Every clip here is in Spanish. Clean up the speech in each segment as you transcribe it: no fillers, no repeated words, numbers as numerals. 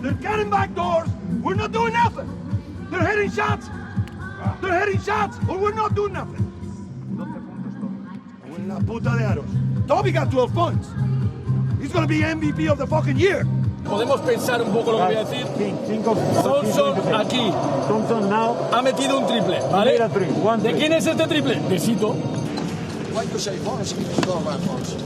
They're getting back doors. We're not doing nothing. They're hitting shots. They're hitting shots, or we're not doing nothing. 12 puntos, Toby. En la puta de aros. Toby got 12 points. He's gonna be MVP of the fucking year. Podemos pensar un poco lo que voy a decir. Thompson aquí. Thompson now. Ha metido un triple, ¿vale? ¿De quién es este triple? De Sito. Why you say Forrest? Go around Forrest.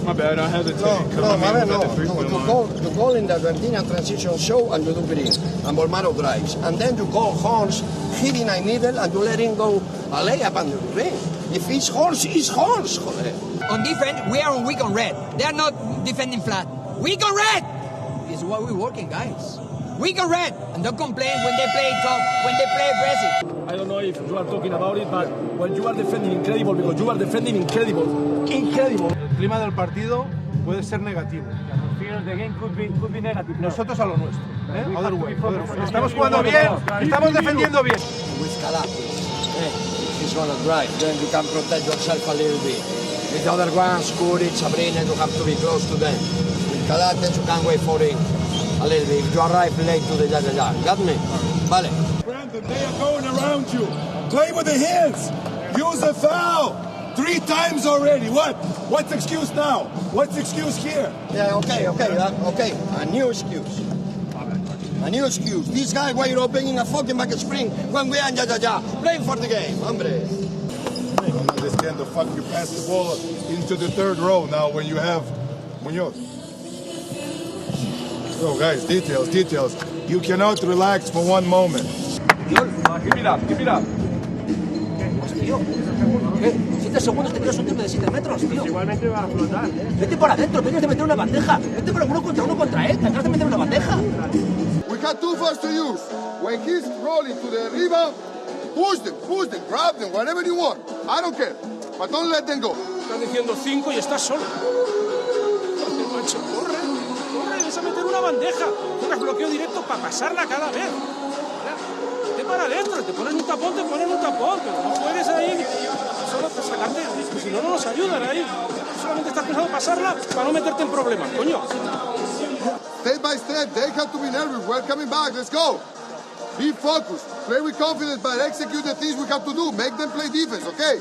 My bad, I hesitated. To call in the Argentina transition show and you do green. And Bolmaro drives. And then you call Horns hitting a middle and you let him go a layup and you ring. If it's Horns, it's Horns, joder. On defense, we are on weak on red. They are not defending flat. Weak on red! This is what we're working, guys. Weak on red! And don't complain when they play tough, when they play aggressive. I don't know if you are talking about it, but when you are defending incredible, because you are defending incredible. Incredible. El clima del partido puede ser negativo. Nosotros a lo nuestro. Other way. Estamos jugando bien, estamos defendiendo bien. With Calafis, he's gonna drive, then you can protect yourself a little bit. With the other ones, Kuric, Sabrina, you have to be close to them. With Calates, you can wait for him a little bit. If you arrive late to the got me? Vale. Brandon, they are going around you. Play with the hands. Use a foul. 3 times already. What? What's the excuse now? What's the excuse here? Yeah, okay. A new excuse. A new excuse. This guy, why you're opening a fucking bucket spring when we are playing for the game, hombre. I don't understand the fuck you pass the ball into the third row now when you have Muñoz. Oh, guys, details. You cannot relax for one moment. Give it up. Tío, ¿qué? 7 segundos te tiras un triple de 7 metros, tío. Igualmente va a flotar, ¿eh? Vete por adentro, tienes de meter una bandeja. Vete por uno contra él, tendrás de meter una bandeja. We got 2 fouls to use. When he's rolling to the rebound, push them, grab them, whatever you want. I don't care, but don't let them go. Estás diciendo 5 y estás solo. Macho, corre, vas a meter una bandeja. Un bloqueo directo para pasarla cada vez. Vete para adentro, te ponen un tapón, pero no juegues ahí solo para sacarte, si no nos ayudan ahí. Solamente estás pensando pasarla para no meterte en problemas, coño. Step by step, they have to be nervous. We're coming back, let's go. Be focused, play with confidence, but execute the things we have to do. Make them play defense, okay?